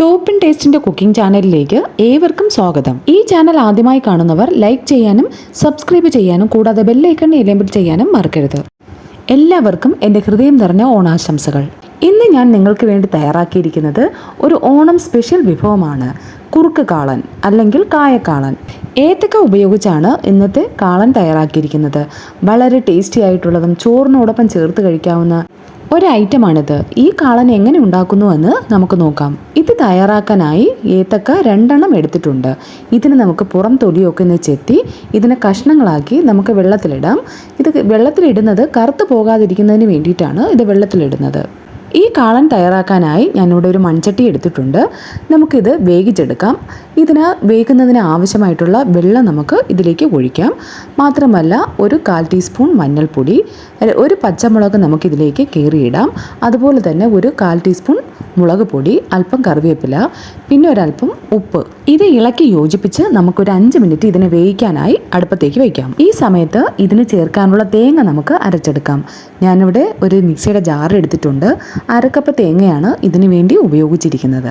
Top in ടേസ്റ്റിന്റെ cooking ചാനലിലേക്ക് ഏവർക്കും സ്വാഗതം. ഈ ചാനൽ ആദ്യമായി കാണുന്നവർ ലൈക്ക് ചെയ്യാനും സബ്സ്ക്രൈബ് ചെയ്യാനും കൂടാതെ ബെല്ലൈക്കൺ എനേബിൾ ചെയ്യാനും മറക്കരുത്. എല്ലാവർക്കും എൻ്റെ ഹൃദയം നിറഞ്ഞ ഓണാശംസകൾ. ഇന്ന് ഞാൻ നിങ്ങൾക്ക് വേണ്ടി തയ്യാറാക്കിയിരിക്കുന്നത് ഒരു ഓണം സ്പെഷ്യൽ വിഭവമാണ് കുറുക്ക് കാളൻ അല്ലെങ്കിൽ കായക്കാളൻ. ഏത്തക്ക ഉപയോഗിച്ചാണ് ഇന്നത്തെ കാളൻ തയ്യാറാക്കിയിരിക്കുന്നത്. വളരെ ടേസ്റ്റി ആയിട്ടുള്ളതും ചോറിനോടൊപ്പം ചേർത്ത് കഴിക്കാവുന്ന ഒരു ഐറ്റമാണിത്. ഈ കാളൻ എങ്ങനെ ഉണ്ടാക്കുന്നുവെന്ന് നമുക്ക് നോക്കാം. ഇത് തയ്യാറാക്കാനായി ഏത്തക്ക 2 എടുത്തിട്ടുണ്ട്. ഇതിന് നമുക്ക് പുറം തൊലിയൊക്കെ ഒന്ന് ചെത്തി ഇതിനെ കഷ്ണങ്ങളാക്കി നമുക്ക് വെള്ളത്തിലിടാം. ഇത് വെള്ളത്തിലിടുന്നത് കറുത്ത് പോകാതിരിക്കുന്നതിന് വേണ്ടിയിട്ടാണ് ഇത് വെള്ളത്തിലിടുന്നത്. ഈ കാളൻ തയ്യാറാക്കാനായി ഞാനിവിടെ ഒരു മൺചട്ടി എടുത്തിട്ടുണ്ട്. നമുക്കിത് വേവിച്ചെടുക്കാം. ഇതിന് വേകുന്നതിന് ആവശ്യമായിട്ടുള്ള വെള്ളം നമുക്ക് ഇതിലേക്ക് ഒഴിക്കാം. മാത്രമല്ല ഒരു 1/4 ടീസ്പൂൺ മഞ്ഞൾപ്പൊടി, ഒരു പച്ചമുളക് നമുക്കിതിലേക്ക് കീറിയിടാം. അതുപോലെ തന്നെ ഒരു 1/4 ടീസ്പൂൺ മുളക് പൊടി, അല്പം കറിവേപ്പില, പിന്നെ ഒരല്പം ഉപ്പ്. ഇത് ഇളക്കി യോജിപ്പിച്ച് നമുക്കൊരു 5 മിനിറ്റ് ഇതിനെ വേവിക്കാനായി അടുപ്പത്തേക്ക് വയ്ക്കാം. ഈ സമയത്ത് ഇതിന് ചേർക്കാനുള്ള തേങ്ങ നമുക്ക് അരച്ചെടുക്കാം. ഞാനിവിടെ ഒരു മിക്സിയുടെ ജാർ എടുത്തിട്ടുണ്ട്. 1/2 കപ്പ് തേങ്ങയാണ് ഇതിനു വേണ്ടി ഉപയോഗിച്ചിരിക്കുന്നത്.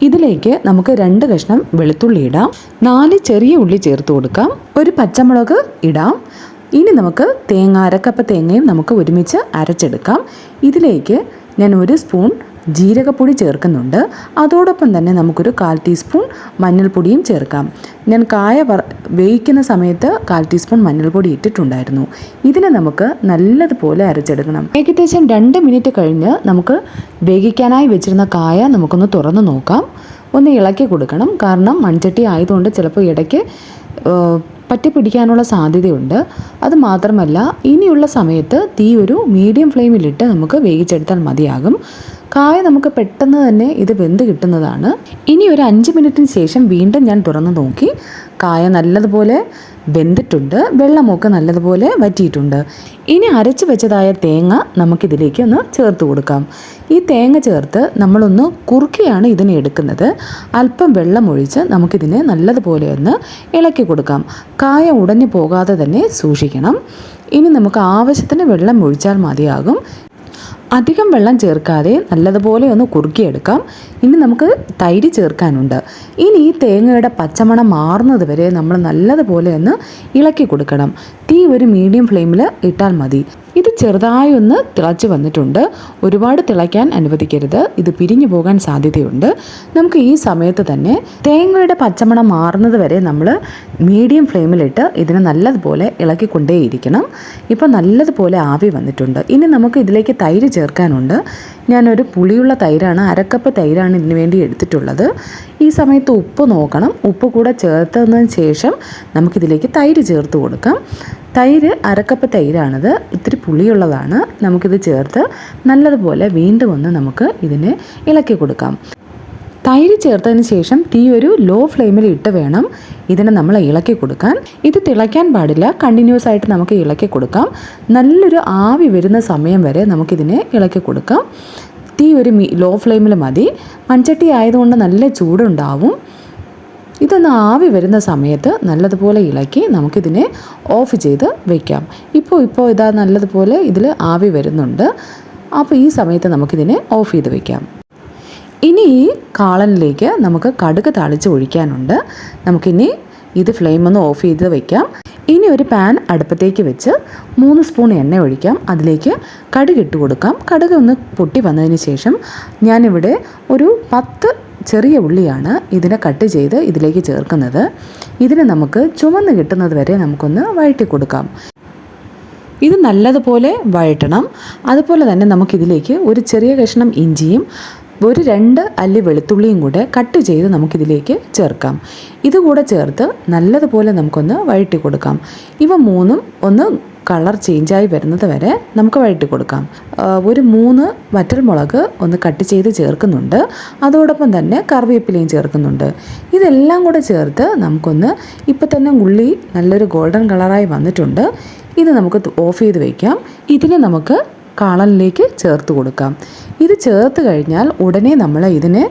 ഇതിലേക്ക് നമുക്ക് 2 കഷ്ണം വെളുത്തുള്ളി ഇടാം. 4 ചെറിയ ഉള്ളി ചേർത്ത് കൊടുക്കാം. ഒരു പച്ചമുളക് ഇടാം. ഇനി നമുക്ക് 1/2 കപ്പ് തേങ്ങയും നമുക്ക് ഒരുമിച്ച് അരച്ചെടുക്കാം. ഇതിലേക്ക് ഞാൻ 1 സ്പൂൺ ജീരകപ്പൊടി ചേർക്കുന്നുണ്ട്. അതോടൊപ്പം തന്നെ നമുക്കൊരു 1/4 ടീസ്പൂൺ മഞ്ഞൾപ്പൊടിയും ചേർക്കാം. ഞാൻ കായ വേവിക്കുന്ന സമയത്ത് 1/4 ടീസ്പൂൺ മഞ്ഞൾപ്പൊടി ഇട്ടിട്ടുണ്ടായിരുന്നു. ഇതിനെ നമുക്ക് നല്ലതുപോലെ അരച്ചെടുക്കണം. ഏകദേശം 2 മിനിറ്റ് കഴിഞ്ഞ് നമുക്ക് വേവിക്കാനായി വെച്ചിരുന്ന കായ നമുക്കൊന്ന് തുറന്ന് നോക്കാം. ഒന്ന് ഇളക്കി കൊടുക്കണം. കാരണം മൺചട്ടി ആയതുകൊണ്ട് ചിലപ്പോൾ ഇടയ്ക്ക് പറ്റി പിടിക്കാനുള്ള സാധ്യതയുണ്ട്. അത് മാത്രമല്ല ഇനിയുള്ള സമയത്ത് തീ ഒരു മീഡിയം ഫ്ലെയിമിലിട്ട് നമുക്ക് വേവിച്ചെടുത്താൽ മതിയാകും. കായ നമുക്ക് പെട്ടെന്ന് തന്നെ ഇത് വെന്ത് കിട്ടുന്നതാണ്. ഇനി ഒരു 5 മിനിറ്റിന് ശേഷം വീണ്ടും ഞാൻ തുറന്ന് നോക്കി. കായ നല്ലതുപോലെ വെന്തിട്ടുണ്ട്. വെള്ളമൊക്കെ നല്ലതുപോലെ വറ്റിയിട്ടുണ്ട്. ഇനി അരച്ച് വെച്ചതായ തേങ്ങ നമുക്കിതിലേക്ക് ഒന്ന് ചേർത്ത് കൊടുക്കാം. ഈ തേങ്ങ ചേർത്ത് നമ്മളൊന്ന് കുറുക്കിയാണ് ഇതിനെ എടുക്കുന്നത്. അല്പം വെള്ളം ഒഴിച്ച് നമുക്കിതിനെ നല്ലതുപോലെ ഒന്ന് ഇളക്കി കൊടുക്കാം. കായ ഉടഞ്ഞു പോകാതെ തന്നെ സൂക്ഷിക്കണം. ഇനി നമുക്ക് ആവശ്യത്തിന് വെള്ളം ഒഴിച്ചാൽ മതിയാകും. അധികം വെള്ളം ചേർക്കാതെ നല്ലതുപോലെ ഒന്ന് കുറുക്കിയെടുക്കാം. ഇനി നമുക്ക് തൈര് ചേർക്കാനുണ്ട്. ഇനി ഈ തേങ്ങയുടെ പച്ചമണം മാറുന്നത് വരെ നമ്മൾ നല്ലതുപോലെ ഒന്ന് ഇളക്കി കൊടുക്കണം. തീ ഒരു മീഡിയം ഫ്ലെയിമിൽ ഇട്ടാൽ മതി. ഇത് ചെറുതായി ഒന്ന് തിളച്ച് വന്നിട്ടുണ്ട്. ഒരുപാട് തിളയ്ക്കാൻ അനുവദിക്കരുത്. ഇത് പിരിഞ്ഞു പോകാൻ സാധ്യതയുണ്ട്. നമുക്ക് ഈ സമയത്ത് തന്നെ തേങ്ങയുടെ പച്ചമണം മാറുന്നത് വരെ നമ്മൾ മീഡിയം ഫ്ലെയിമിലിട്ട് ഇതിനെ നല്ലതുപോലെ ഇളക്കിക്കൊണ്ടേയിരിക്കണം. ഇപ്പോൾ നല്ലതുപോലെ ആവി വന്നിട്ടുണ്ട്. ഇനി നമുക്ക് ഇതിലേക്ക് തൈര് ചേർക്കാനുണ്ട്. ഞാനൊരു പുളിയുള്ള തൈരാണ്, 1/2 കപ്പ് തൈരാണ് ഇതിന് വേണ്ടി എടുത്തിട്ടുള്ളത്. ഈ സമയത്ത് ഉപ്പ് നോക്കണം. ഉപ്പ് കൂടെ ചേർത്തതിന് ശേഷം നമുക്കിതിലേക്ക് തൈര് ചേർത്ത് കൊടുക്കാം. തൈര് 1/2 കപ്പ് തൈരാണിത്. ഇത്തിരി പുളിയുള്ളതാണ്. നമുക്കിത് ചേർത്ത് നല്ലതുപോലെ വീണ്ടും ഒന്ന് നമുക്ക് ഇതിനെ ഇളക്കി കൊടുക്കാം. തൈര് ചേർത്തതിന് ശേഷം തീ ഒരു ലോ ഫ്ലെയിമിൽ ഇട്ട് വേണം ഇതിനെ നമ്മൾ ഇളക്കി കൊടുക്കാൻ. ഇത് തിളയ്ക്കാൻ പാടില്ല. കണ്ടിന്യൂസ് ആയിട്ട് നമുക്ക് ഇളക്കി കൊടുക്കാം. നല്ലൊരു ആവി വരുന്ന സമയം വരെ നമുക്കിതിനെ ഇളക്കി കൊടുക്കാം. തീ ഒരു ലോ ഫ്ലെയിമിൽ മതി. മൺചട്ടി ആയതുകൊണ്ട് നല്ല ചൂടുണ്ടാവും. ഇതൊന്ന് ആവി വരുന്ന സമയത്ത് നല്ലതുപോലെ ഇളക്കി നമുക്കിതിനെ ഓഫ് ചെയ്ത് വയ്ക്കാം. ഇപ്പോൾ ഇതാ നല്ലതുപോലെ ഇതിൽ ആവി വരുന്നുണ്ട്. അപ്പോൾ ഈ സമയത്ത് നമുക്കിതിനെ ഓഫ് ചെയ്ത് വയ്ക്കാം. ഇനി ഈ കാളനിലേക്ക് നമുക്ക് കടുക് താളിച്ച് ഒഴിക്കാനുണ്ട്. നമുക്കിനി ഇത് ഫ്ലെയിം ഒന്ന് ഓഫ് ചെയ്ത് വയ്ക്കാം. ഇനി ഒരു പാൻ അടുപ്പത്തേക്ക് വെച്ച് 3 സ്പൂൺ എണ്ണ ഒഴിക്കാം. അതിലേക്ക് കടുക് ഇട്ട് കൊടുക്കാം. കടുക് ഒന്ന് പൊട്ടി വന്നതിന് ശേഷം ഞാനിവിടെ ഒരു 10 ചെറിയ ഉള്ളിയാണ് ഇതിനെ കട്ട് ചെയ്ത് ഇതിലേക്ക് ചേർക്കുന്നത്. ഇതിനെ നമുക്ക് ചുവന്ന് കിട്ടുന്നത് വരെ നമുക്കൊന്ന് വഴറ്റി കൊടുക്കാം. ഇത് നല്ലതുപോലെ വഴറ്റണം. അതുപോലെ തന്നെ നമുക്കിതിലേക്ക് ഒരു ചെറിയ കഷ്ണം ഇഞ്ചിയും ഒരു 2 അല്ലി വെളുത്തുള്ളിയും കൂടെ കട്ട് ചെയ്ത് നമുക്കിതിലേക്ക് ചേർക്കാം. ഇതുകൂടെ ചേർത്ത് നല്ലതുപോലെ നമുക്കൊന്ന് വഴറ്റി കൊടുക്കാം. ഇവ 3ഉം ഒന്ന് കളർ ചേഞ്ചായി വരുന്നത് വരെ നമുക്ക് വഴറ്റി കൊടുക്കാം. ഒരു 3 വറ്റൽമുളക് ഒന്ന് കട്ട് ചെയ്ത് ചേർക്കുന്നുണ്ട്. അതോടൊപ്പം തന്നെ കറിവേപ്പിലയും ചേർക്കുന്നുണ്ട്. ഇതെല്ലാം കൂടെ ചേർത്ത് നമുക്കൊന്ന് ഇപ്പം തന്നെ ഉള്ളി നല്ലൊരു ഗോൾഡൻ കളറായി വന്നിട്ടുണ്ട്. ഇത് നമുക്ക് ഓഫ് ചെയ്ത് വയ്ക്കാം. ഇതിനെ നമുക്ക് കാളനിലേക്ക് ചേർത്ത് കൊടുക്കാം. ഇത് ചേർത്ത് കഴിഞ്ഞാൽ ഉടനെ നമ്മൾ ഇതിനെ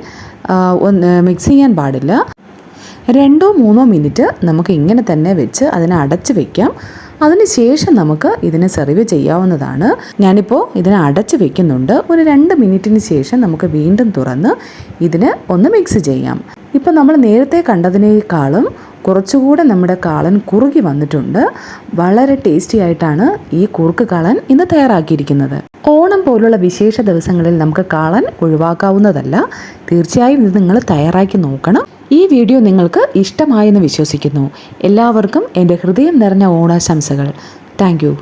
ഒന്ന് മിക്സ് ചെയ്യാൻ പാടില്ല. 2-3 മിനിറ്റ് നമുക്ക് ഇങ്ങനെ തന്നെ വെച്ച് അതിനെ അടച്ച് വയ്ക്കാം. അതിനുശേഷം നമുക്ക് ഇതിനെ സെർവ് ചെയ്യാവുന്നതാണ്. ഞാനിപ്പോൾ ഇതിനെ അടച്ച് വെക്കുന്നുണ്ട്. ഒരു 2 മിനിറ്റിന് ശേഷം നമുക്ക് വീണ്ടും തുറന്ന് ഇതിന് ഒന്ന് മിക്സ് ചെയ്യാം. ഇപ്പോൾ നമ്മൾ നേരത്തെ കണ്ടതിനേക്കാളും കുറച്ചുകൂടെ നമ്മുടെ കാളൻ കുറുകി വന്നിട്ടുണ്ട്. വളരെ ടേസ്റ്റി ആയിട്ടാണ് ഈ കുറുക്ക് കാളൻ ഇന്ന് തയ്യാറാക്കിയിരിക്കുന്നത്. ഓണം പോലുള്ള വിശേഷ ദിവസങ്ങളിൽ നമുക്ക് കാളൻ ഒഴിവാക്കാവുന്നതല്ല. തീർച്ചയായും ഇത് നിങ്ങൾ തയ്യാറാക്കി നോക്കണം. ഈ വീഡിയോ നിങ്ങൾക്ക് ഇഷ്ടമായെന്ന് വിശ്വസിക്കുന്നു. എല്ലാവർക്കും എൻ്റെ ഹൃദയം നിറഞ്ഞ ഓണാശംസകൾ. Thank you.